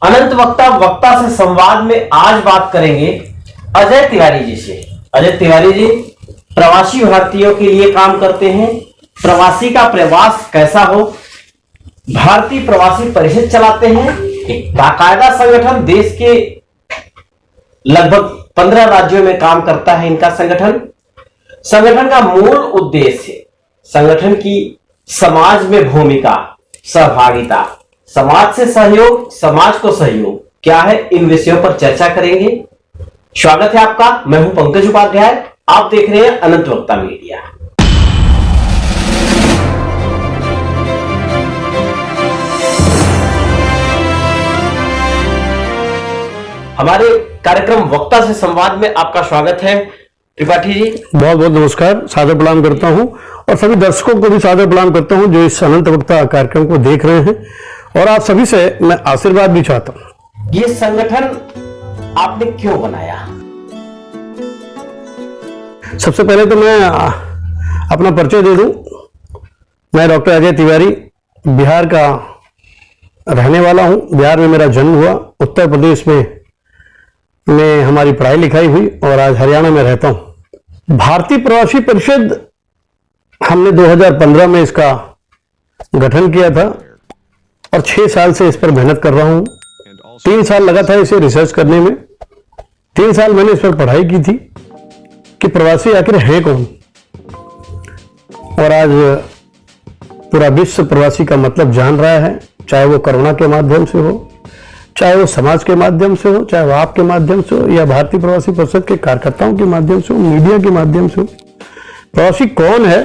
अनंत वक्ता वक्ता से संवाद में आज बात करेंगे अजय तिवारी जी से। अजय तिवारी जी प्रवासी भारतीयों के लिए काम करते हैं। प्रवासी का प्रवास कैसा हो, भारतीय प्रवासी परिषद चलाते हैं, एक बाकायदा संगठन, देश के लगभग 15 राज्यों में काम करता है इनका संगठन। संगठन का मूल उद्देश्य संगठन की समाज में भूमिका, सहभागिता, समाज से सहयोग, समाज को सहयोग क्या है, इन विषयों पर चर्चा करेंगे। स्वागत है आपका, मैं हूं पंकज उपाध्याय, आप देख रहे हैं अनंत वक्ता मीडिया। हमारे कार्यक्रम वक्ता से संवाद में आपका स्वागत है त्रिपाठी जी। बहुत बहुत नमस्कार, सादर प्रणाम करता हूं और सभी दर्शकों को भी सादर प्रणाम करता हूं जो इस अनंत वक्ता कार्यक्रम को देख रहे हैं, और आप सभी से मैं आशीर्वाद भी चाहता हूं। ये संगठन आपने क्यों बनाया? सबसे पहले तो मैं अपना परिचय दे दूं। मैं डॉक्टर अजय तिवारी बिहार का रहने वाला हूं। बिहार में मेरा जन्म हुआ, उत्तर प्रदेश में हमारी पढ़ाई लिखाई हुई और आज हरियाणा में रहता हूं। भारतीय प्रवासी परिषद हमने 2015 में इसका गठन किया था और 6 साल से इस पर मेहनत कर रहा हूं। 3 साल लगा था इसे रिसर्च करने में। 3 साल मैंने इस पर पढ़ाई की थी कि प्रवासी आखिर है कौन, और आज पूरा विश्व प्रवासी का मतलब जान रहा है, चाहे वो कोरोना के माध्यम से हो, चाहे वो समाज के माध्यम से हो, चाहे वो आपके माध्यम से हो, या भारतीय प्रवासी परिषद के कार्यकर्ताओं के माध्यम से हो, मीडिया के माध्यम से हो। प्रवासी कौन है,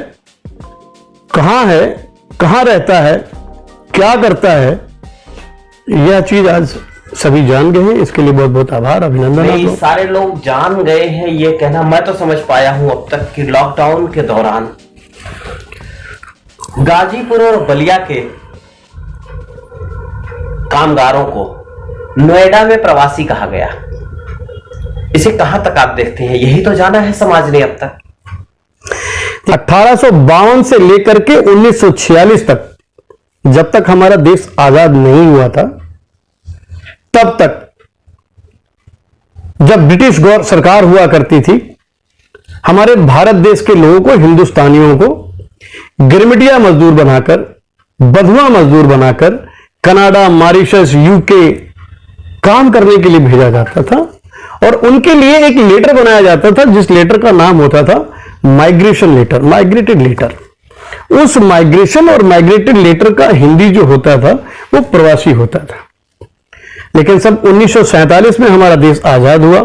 कहां रहता है, क्या करता है, यह चीज आज सभी जान गए हैं। इसके लिए बहुत बहुत आभार, अभिनंदन। सारे लोग जान गए हैं ये कहना मैं तो समझ पाया हूं अब तक कि लॉकडाउन के दौरान गाजीपुर और बलिया के कामगारों को नोएडा में प्रवासी कहा गया। इसे कहां तक आप देखते हैं? यही तो जाना है समाज ने अब तक। 1852 से लेकर के 1946 तक, जब तक हमारा देश आजाद नहीं हुआ था, तब तक जब ब्रिटिश सरकार हुआ करती थी, हमारे भारत देश के लोगों को, हिंदुस्तानियों को गिरमिटिया मजदूर बनाकर, बधुआ मजदूर बनाकर कनाडा, मॉरिशस, यूके काम करने के लिए भेजा जाता था, और उनके लिए एक लेटर बनाया जाता था जिस लेटर का नाम होता था माइग्रेशन लेटर, माइग्रेटेड लेटर। उस माइग्रेशन और माइग्रेटेड लेटर का हिंदी जो होता था वो प्रवासी होता था। लेकिन सब 1947 में हमारा देश आजाद हुआ,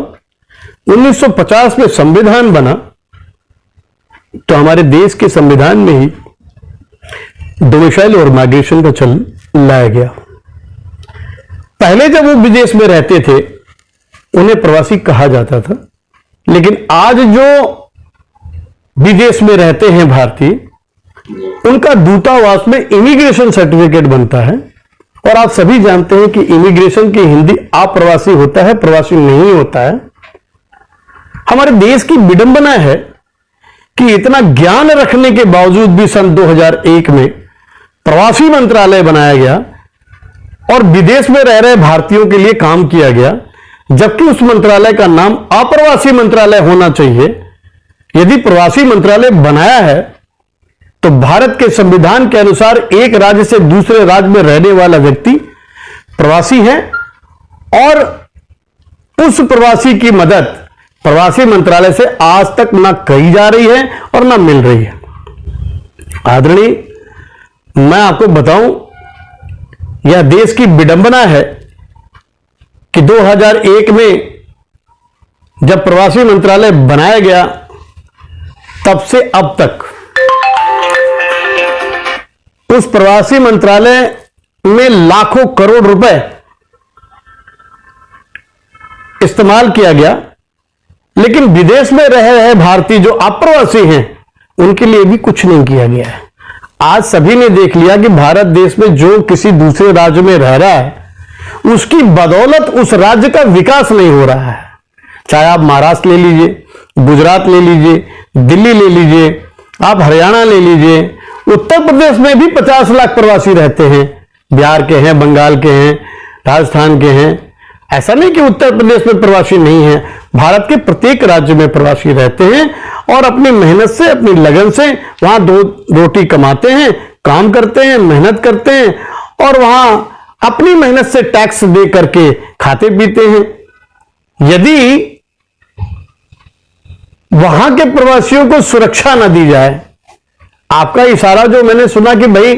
1950 में संविधान बना, तो हमारे देश के संविधान में ही डोमिसाइल और माइग्रेशन का चलन लाया गया। पहले जब वो विदेश में रहते थे उन्हें प्रवासी कहा जाता था, लेकिन आज जो विदेश में रहते हैं भारतीय, उनका दूतावास में इमिग्रेशन सर्टिफिकेट बनता है। और आप सभी जानते हैं कि इमिग्रेशन की हिंदी अप्रवासी होता है, प्रवासी नहीं होता है। हमारे देश की विडंबना है कि इतना ज्ञान रखने के बावजूद भी सन 2001 में प्रवासी मंत्रालय बनाया गया और विदेश में रह रहे भारतीयों के लिए काम किया गया, जबकि उस मंत्रालय का नाम अप्रवासी मंत्रालय होना चाहिए। यदि प्रवासी मंत्रालय बनाया है तो भारत के संविधान के अनुसार एक राज्य से दूसरे राज्य में रहने वाला व्यक्ति प्रवासी है, और उस प्रवासी की मदद प्रवासी मंत्रालय से आज तक ना कही जा रही है और ना मिल रही है। आदरणीय, मैं आपको बताऊं, यह देश की विडंबना है कि 2001 में जब प्रवासी मंत्रालय बनाया गया, तब से अब तक उस प्रवासी मंत्रालय में लाखों करोड़ रुपए इस्तेमाल किया गया, लेकिन विदेश में रह रहे भारतीय जो अप्रवासी हैं उनके लिए भी कुछ नहीं किया गया है। आज सभी ने देख लिया कि भारत देश में जो किसी दूसरे राज्य में रह रहा है, उसकी बदौलत उस राज्य का विकास नहीं हो रहा है। चाहे आप महाराष्ट्र ले लीजिए, गुजरात ले लीजिए, दिल्ली ले लीजिए, आप हरियाणा ले लीजिए, उत्तर प्रदेश में भी 50 लाख प्रवासी रहते हैं, बिहार के हैं, बंगाल के हैं, राजस्थान के हैं। ऐसा नहीं कि उत्तर प्रदेश में प्रवासी नहीं है, भारत के प्रत्येक राज्य में प्रवासी रहते हैं और अपनी मेहनत से, अपनी लगन से वहां दो रोटी कमाते हैं, काम करते हैं, मेहनत करते हैं और वहां अपनी मेहनत से टैक्स दे करके खाते पीते हैं। यदि वहां के प्रवासियों को सुरक्षा न दी जाए, आपका इशारा जो मैंने सुना कि भाई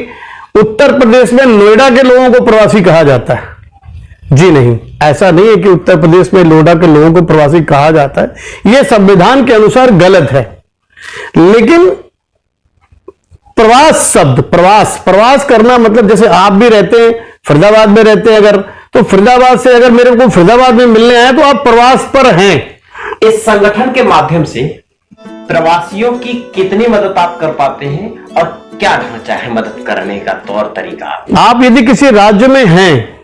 उत्तर प्रदेश में नोएडा के लोगों को प्रवासी कहा जाता है, जी नहीं, ऐसा नहीं है कि उत्तर प्रदेश में नोएडा के लोगों को प्रवासी कहा जाता है। यह संविधान के अनुसार गलत है। लेकिन प्रवास शब्द, प्रवास करना मतलब, जैसे आप भी रहते हैं फरीदाबाद में रहते हैं, अगर तो फरीदाबाद से अगर मेरे को फरीदाबाद में मिलने आए तो आप प्रवास पर हैं। इस संगठन के माध्यम से प्रवासियों की कितनी मदद आप कर पाते हैं और क्या ढांचा है मदद करने का तौर तरीका? आप यदि किसी राज्य में हैं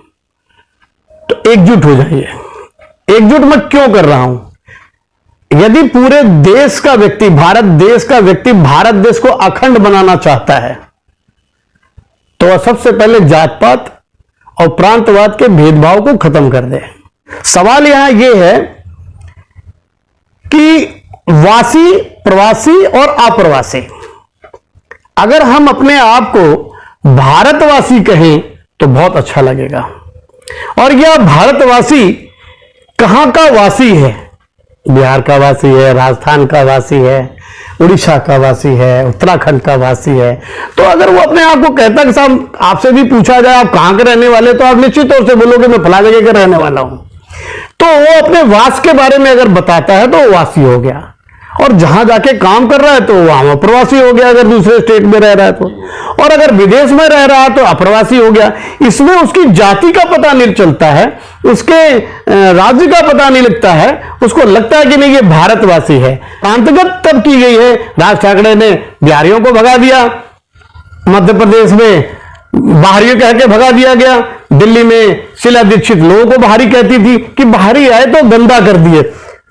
तो एकजुट हो जाइए। एकजुट मैं क्यों कर रहा हूं? यदि पूरे देश का व्यक्ति, भारत देश का व्यक्ति भारत देश को अखंड बनाना चाहता है तो वह सबसे पहले जात पात और प्रांतवाद के भेदभाव को खत्म कर दे। सवाल यहां यह है कि वासी, प्रवासी और अप्रवासी, अगर हम अपने आप को भारतवासी कहें तो बहुत अच्छा लगेगा। और यह भारतवासी कहां का वासी है? बिहार का वासी है, राजस्थान का वासी है, उड़ीसा का वासी है, उत्तराखंड का वासी है। तो अगर वो अपने आप को कहता कि साहब, आपसे भी पूछा जाए आप कहां के रहने वाले, तो आप निश्चित तौर से बोलोगे मैं फला जगह का रहने वाला हूं। तो वो अपने वास के बारे में अगर बताता है तो वो वासी हो गया, और जहां जाके काम कर रहा है तो वहां प्रवासी हो गया, अगर दूसरे स्टेट में रह रहा है तो, और अगर विदेश में रह रहा है तो अप्रवासी हो गया। इसमें उसकी जाति का पता नहीं चलता है, उसके राज्य का पता नहीं लगता है, उसको लगता है कि नहीं ये भारतवासी है। प्रांतगत तब की गई है, राज ठाकरे ने बिहारियों को भगा दिया, मध्य प्रदेश में बाहरी कह के भगा दिया गया, दिल्ली में शीला दीक्षित लोगों को बाहरी कहती थी कि बाहरी आए तो गंदा कर दिए।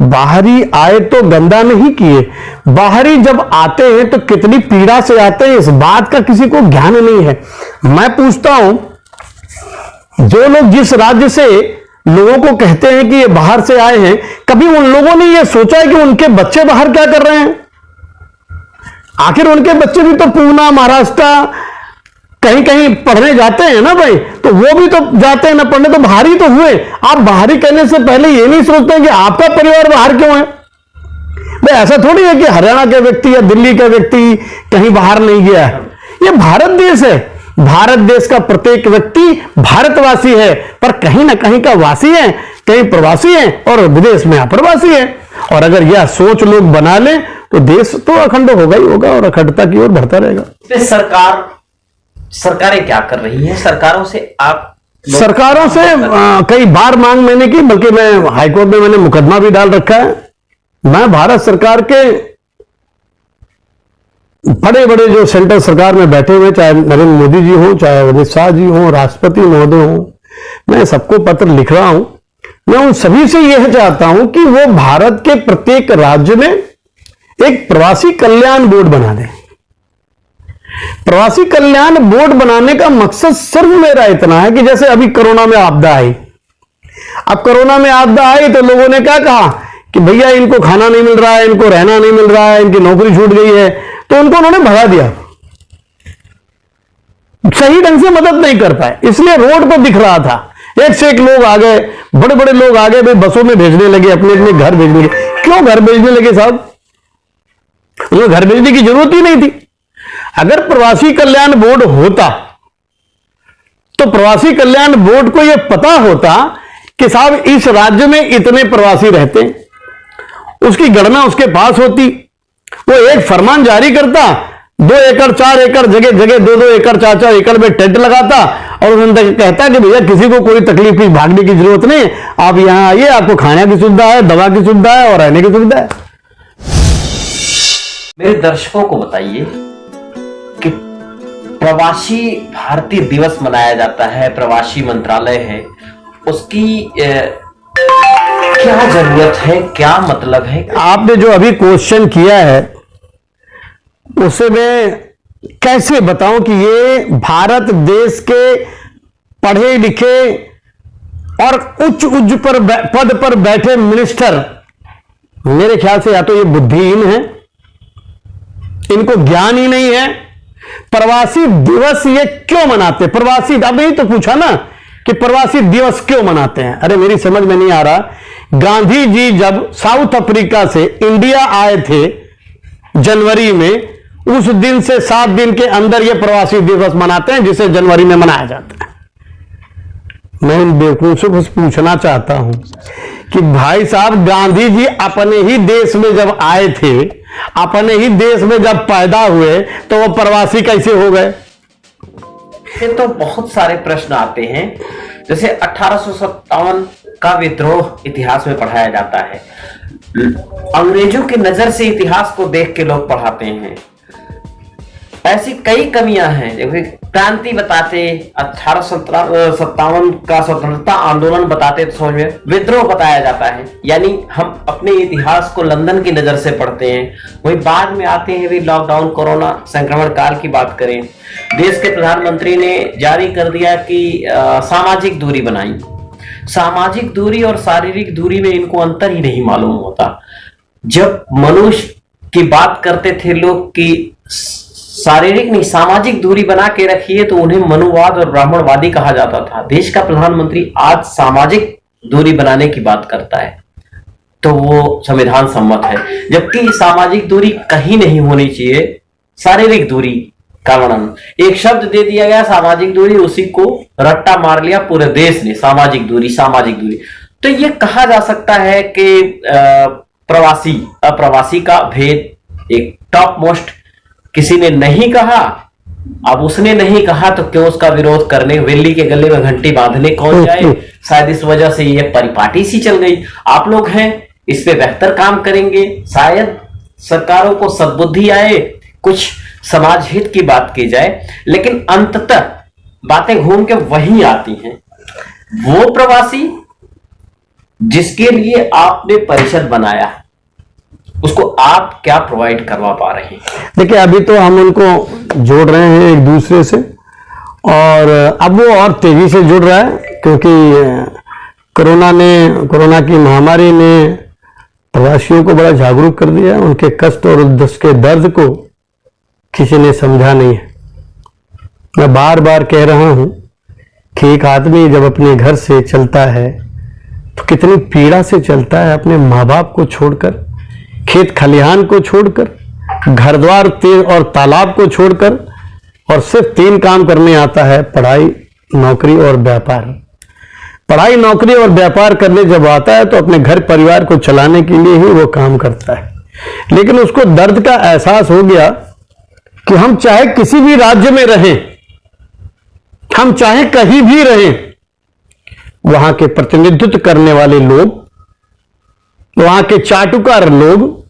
बाहरी आए तो गंदा नहीं किए, बाहरी जब आते हैं तो कितनी पीड़ा से आते हैं इस बात का किसी को ज्ञान नहीं है। मैं पूछता हूं, जो लोग जिस राज्य से लोगों को कहते हैं कि ये बाहर से आए हैं, कभी उन लोगों ने ये सोचा है कि उनके बच्चे बाहर क्या कर रहे हैं? आखिर उनके बच्चे भी तो पूना, महाराष्ट्र कहीं कहीं पढ़ने जाते हैं ना भाई, तो वो भी तो जाते हैं ना पढ़ने, तो बाहरी तो हुए। आप बाहरी कहने से पहले ये नहीं सोचते कि आपका परिवार बाहर क्यों है? भाई ऐसा थोड़ी है कि हरियाणा के व्यक्ति या दिल्ली का व्यक्ति कहीं बाहर नहीं गया है। ये भारत देश है, भारत देश का प्रत्येक व्यक्ति भारतवासी है, पर कहीं ना कहीं का वासी है, कहीं प्रवासी है और विदेश में अप्रवासी है। और अगर यह सोच लोग बना ले तो देश तो अखंड होगा ही होगा और अखंडता की ओर बढ़ता रहेगा। सरकारें क्या कर रही हैं? सरकारों से सरकारों से कई बार मांग मैंने की, बल्कि मैं हाईकोर्ट में मैंने मुकदमा भी डाल रखा है। मैं भारत सरकार के बड़े बड़े जो सेंट्रल सरकार में बैठे हुए, चाहे नरेंद्र मोदी जी हो, चाहे अमित शाह जी हो, राष्ट्रपति महोदय हो, मैं सबको पत्र लिख रहा हूं। मैं उन सभी से यह चाहता हूं कि वो भारत के प्रत्येक राज्य में एक प्रवासी कल्याण बोर्ड बना दें। प्रवासी कल्याण बोर्ड बनाने का मकसद सिर्फ मेरा इतना है कि जैसे अभी कोरोना में आपदा आई, अब कोरोना में आपदा आई तो लोगों ने क्या कहा कि भैया इनको खाना नहीं मिल रहा है, इनको रहना नहीं मिल रहा है, इनकी नौकरी छूट गई है, तो उनको उन्होंने भगा दिया, सही ढंग से मदद नहीं कर पाए। इसलिए रोड पर दिख रहा था, एक से एक लोग आ गए, बड़े बड़े लोग आ गए, भाई बसों में भेजने लगे, अपने अपने घर भेजने लगे। क्यों घर भेजने लगे साहब? उन्हें घर भेजने की जरूरत ही नहीं थी। अगर प्रवासी कल्याण बोर्ड होता तो प्रवासी कल्याण बोर्ड को यह पता होता कि साहब इस राज्य में इतने प्रवासी रहते हैं, उसकी गणना उसके पास होती, वो एक फरमान जारी करता, 2 एकड़ 4 एकड़ जगह जगह 2-2 एकड़ 4-4 एकड़ में टेंट लगाता और उन्होंने कहता कि भैया किसी को कोई तकलीफ की भागने की जरूरत नहीं, आप यहां आइए, आपको खाने की सुविधा है, दवा की सुविधा है और रहने की सुविधा है। मेरे दर्शकों को बताइए कि प्रवासी भारतीय दिवस मनाया जाता है, प्रवासी मंत्रालय है, उसकी क्या जरूरत है, क्या मतलब है? आपने जो अभी क्वेश्चन किया है उसे मैं कैसे बताऊं कि ये भारत देश के पढ़े लिखे और उच्च पद पर बैठे मिनिस्टर, मेरे ख्याल से या तो ये बुद्धिहीन है, इनको ज्ञान ही नहीं है। प्रवासी दिवस ये क्यों मनाते? प्रवासी, अब यही तो पूछा ना कि प्रवासी दिवस क्यों मनाते हैं। अरे मेरी समझ में नहीं आ रहा। गांधी जी जब साउथ अफ्रीका से इंडिया आए थे जनवरी में, उस दिन से 7 दिन के अंदर ये प्रवासी दिवस मनाते हैं, जिसे जनवरी में मनाया जाता है। मैं इन बेवकूफों से पूछना चाहता हूं कि भाई साहब, गांधी जी अपने ही देश में जब आए थे, अपने ही देश में जब पैदा हुए, तो वो प्रवासी कैसे हो गए? फिर तो बहुत सारे प्रश्न आते हैं। जैसे 1857 का विद्रोह इतिहास में पढ़ाया जाता है, अंग्रेजों की नजर से इतिहास को देख के लोग पढ़ाते हैं। ऐसी कई कमियां हैं। जैसे क्रांति बताते, 1857 का स्वतंत्रता आंदोलन बताते, तो समझ में विद्रोह बताया जाता है। यानी हम अपने इतिहास को लंदन की नजर से पढ़ते हैं। वही बाद में आते हैं भी लॉकडाउन, कोरोना संक्रमण काल की बात करें, देश के प्रधानमंत्री ने जारी कर दिया कि सामाजिक दूरी बनाई। सामाजिक दूरी और शारीरिक दूरी में इनको अंतर ही नहीं मालूम होता। जब मनुष्य की बात करते थे लोग कि शारीरिक नहीं सामाजिक दूरी बना के रखिए, तो उन्हें मनुवाद और ब्राह्मणवादी कहा जाता था। देश का प्रधानमंत्री आज सामाजिक दूरी बनाने की बात करता है, तो वो संविधान सम्मत है। जबकि सामाजिक दूरी कहीं नहीं होनी चाहिए, शारीरिक दूरी का वर्णन एक शब्द दे दिया गया, सामाजिक दूरी, उसी को रट्टा मार लिया पूरे देश ने, सामाजिक दूरी, सामाजिक दूरी। तो ये कहा जा सकता है कि प्रवासी अप्रवासी का भेद एक टॉप मोस्ट किसी ने नहीं कहा। अब उसने नहीं कहा तो क्यों उसका विरोध करने, वेली के गले में घंटी बांधने कौन जाए? शायद इस वजह से ये परिपाटी सी चल गई। आप लोग हैं, इस पे बेहतर काम करेंगे, शायद सरकारों को सद्बुद्धि आए, कुछ समाज हित की बात की जाए, लेकिन अंततः बातें घूम के वहीं आती हैं। वो प्रवासी जिसके लिए आपने परिषद बनाया, उसको आप क्या प्रोवाइड करवा पा रहे हैं? देखिए, अभी तो हम उनको जोड़ रहे हैं एक दूसरे से, और अब वो और तेजी से जुड़ रहा है, क्योंकि कोरोना की महामारी ने प्रवासियों को बड़ा जागरूक कर दिया। उनके कष्ट और उसके दर्द को किसी ने समझा नहीं है। मैं बार बार कह रहा हूं कि एक आदमी जब अपने घर से चलता है तो कितनी पीड़ा से चलता है, अपने माँ बाप को छोड़कर, खेत खलिहान को छोड़कर, घर द्वार और तालाब को छोड़कर, और सिर्फ 3 काम करने आता है, पढ़ाई, नौकरी और व्यापार। पढ़ाई, नौकरी और व्यापार करने जब आता है तो अपने घर परिवार को चलाने के लिए ही वो काम करता है। लेकिन उसको दर्द का एहसास हो गया कि हम चाहे किसी भी राज्य में रहें, हम चाहे कहीं भी रहें, वहां के प्रतिनिधित्व करने वाले लोग, वहां के चाटुकार लोग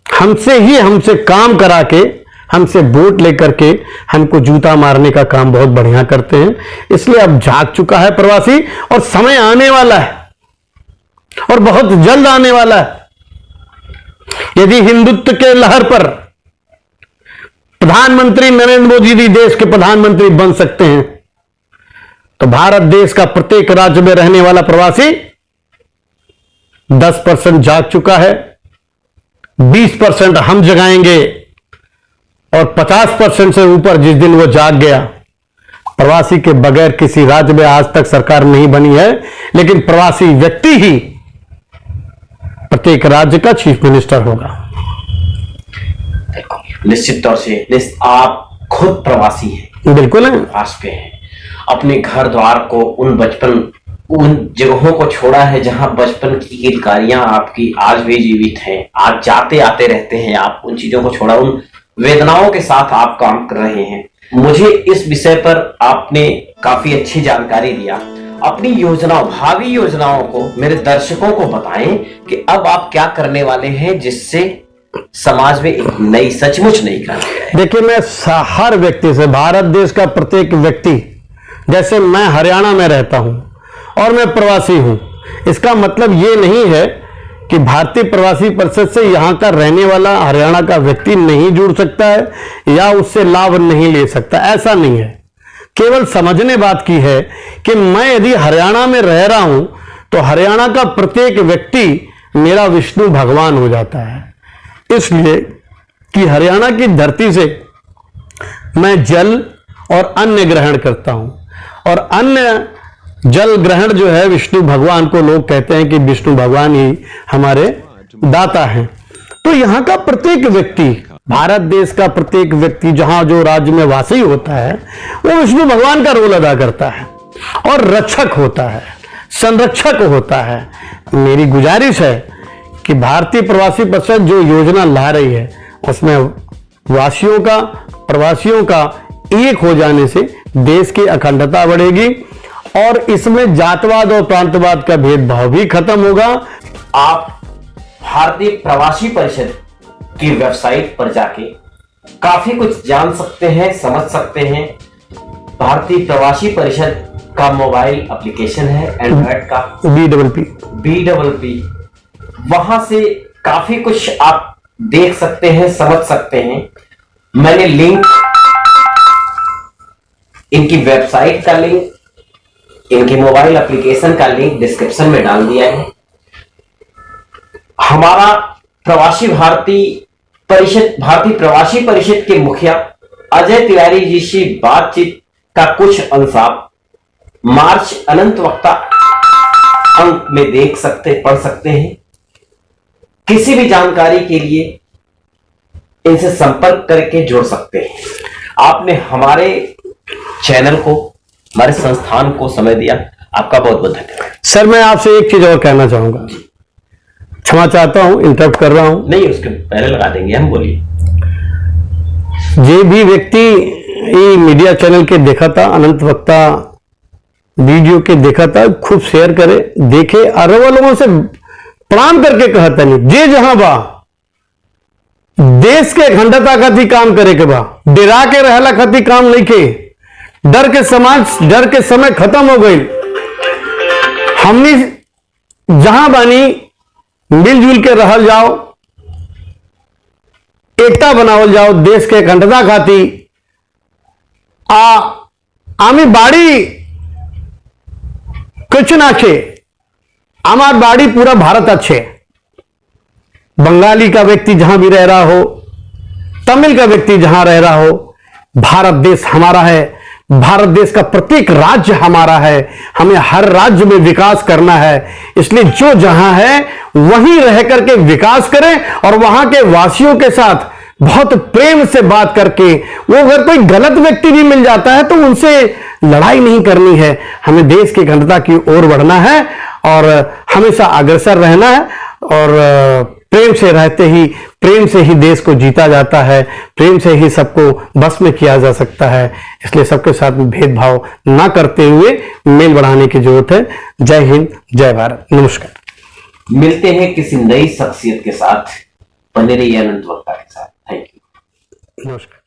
हमसे काम करा के, हमसे वोट लेकर के हमको जूता मारने का काम बहुत बढ़िया करते हैं। इसलिए अब जाग चुका है प्रवासी, और समय आने वाला है, और बहुत जल्द आने वाला है। यदि हिंदुत्व के लहर पर प्रधानमंत्री नरेंद्र मोदी जी देश के प्रधानमंत्री बन सकते हैं, तो भारत देश का प्रत्येक राज्य में रहने वाला प्रवासी 10% जाग चुका है, 20% हम जगाएंगे, और 50% से ऊपर जिस दिन वो जाग गया। प्रवासी के बगैर किसी राज्य में आज तक सरकार नहीं बनी है, लेकिन प्रवासी व्यक्ति ही प्रत्येक राज्य का चीफ मिनिस्टर होगा। निश्चित तौर से आप खुद प्रवासी हैं। बिल्कुल है, पास पे हैं, अपने घर द्वार को, उन जगहों को छोड़ा है जहां बचपन की किलकारियां आपकी आज भी जीवित हैं। आज जाते आते रहते हैं, आप उन चीजों को छोड़ा, उन वेदनाओं के साथ आप काम कर रहे हैं। मुझे इस विषय पर आपने काफी अच्छी जानकारी दिया। अपनी योजनाओं, भावी योजनाओं को मेरे दर्शकों को बताएं कि अब आप क्या करने वाले हैं, जिससे समाज में एक नई, सचमुच नई क्रांति आए। देखिए, मैं हर व्यक्ति से, भारत देश का प्रत्येक व्यक्ति, जैसे मैं हरियाणा में रहता हूं और मैं प्रवासी हूं, इसका मतलब ये नहीं है कि भारतीय प्रवासी परिषद से यहां का रहने वाला हरियाणा का व्यक्ति नहीं जुड़ सकता है या उससे लाभ नहीं ले सकता, ऐसा नहीं है। केवल समझने बात की है कि मैं यदि हरियाणा में रह रहा हूं तो हरियाणा का प्रत्येक व्यक्ति मेरा विष्णु भगवान हो जाता है। इसलिए कि हरियाणा की धरती से मैं जल और अन्न ग्रहण करता हूं, और अन्न जल ग्रहण जो है विष्णु भगवान को लोग कहते हैं कि विष्णु भगवान ही हमारे दाता हैं। तो यहां का प्रत्येक व्यक्ति, भारत देश का प्रत्येक व्यक्ति जहां जो राज्य में वासी होता है वो विष्णु भगवान का रोल अदा करता है और रक्षक होता है, संरक्षक होता है। मेरी गुजारिश है कि भारतीय प्रवासी परिषद जो योजना ला रही है उसमें वासियों का, प्रवासियों का एक हो जाने से देश की अखंडता बढ़ेगी और इसमें जातवाद और प्रांतवाद का भेदभाव भी खत्म होगा। आप भारतीय प्रवासी परिषद की वेबसाइट पर जाके काफी कुछ जान सकते हैं, समझ सकते हैं। भारतीय प्रवासी परिषद का मोबाइल एप्लीकेशन है एंड्रॉइड का, BPP। वहां से काफी कुछ आप देख सकते हैं, समझ सकते हैं। मैंने लिंक, इनकी वेबसाइट का लिंक, इनके मोबाइल एप्लीकेशन का लिंक डिस्क्रिप्शन में डाल दिया है। हमारा भारतीय प्रवासी परिषद के मुखिया अजय तिवारी जी से बातचीत का कुछ अंश आप मार्च अनंत वक्ता अंक में पढ़ सकते हैं। किसी भी जानकारी के लिए इनसे संपर्क करके जुड़ सकते हैं। आपने हमारे चैनल को, हमारे संस्थान को समय दिया, आपका बहुत बहुत धन्यवाद। सर मैं आपसे एक चीज और कहना चाहूंगा, क्षमा चाहता हूं, इंटरप्ट कर रहा हूं। नहीं, उसके पहले लगा देंगे हम, बोलिए। जे भी व्यक्ति ये मीडिया चैनल के देखा था, अनंत वक्ता वीडियो के देखा था, खूब शेयर करे, देखे और लोगों से प्रणाम करके कहता नहीं जे जहां बा देश के अखंडता खातिर काम करे के बा, डरा के रहला खातिर काम नहीं के। डर के समय खत्म हो गई। हमनी जहां बानी मिलजुल के रहल जाओ, एकता बनावल जाओ देश के अखंडता खातिर। आमी बाड़ी कुछ ना छे, हमार बाड़ी पूरा भारत अच्छे। बंगाली का व्यक्ति जहां भी रह रहा हो, तमिल का व्यक्ति जहां रह रहा हो, भारत देश हमारा है। भारत देश का प्रत्येक राज्य हमारा है। हमें हर राज्य में विकास करना है। इसलिए जो जहां है वहीं रह करके विकास करें और वहां के वासियों के साथ बहुत प्रेम से बात करके, वो अगर कोई गलत व्यक्ति भी मिल जाता है तो उनसे लड़ाई नहीं करनी है। हमें देश की अखंडता की ओर बढ़ना है और हमेशा अग्रसर रहना है। और प्रेम से रहते ही, प्रेम से ही देश को जीता जाता है, प्रेम से ही सबको बस में किया जा सकता है। इसलिए सबके साथ भेदभाव ना करते हुए मेल बढ़ाने की जरूरत है। जय हिंद, जय भारत, नमस्कार। मिलते हैं किसी नई शख्सियत के साथ, बने रहिए अनंत वक्ता के साथ। थैंक यू, नमस्कार।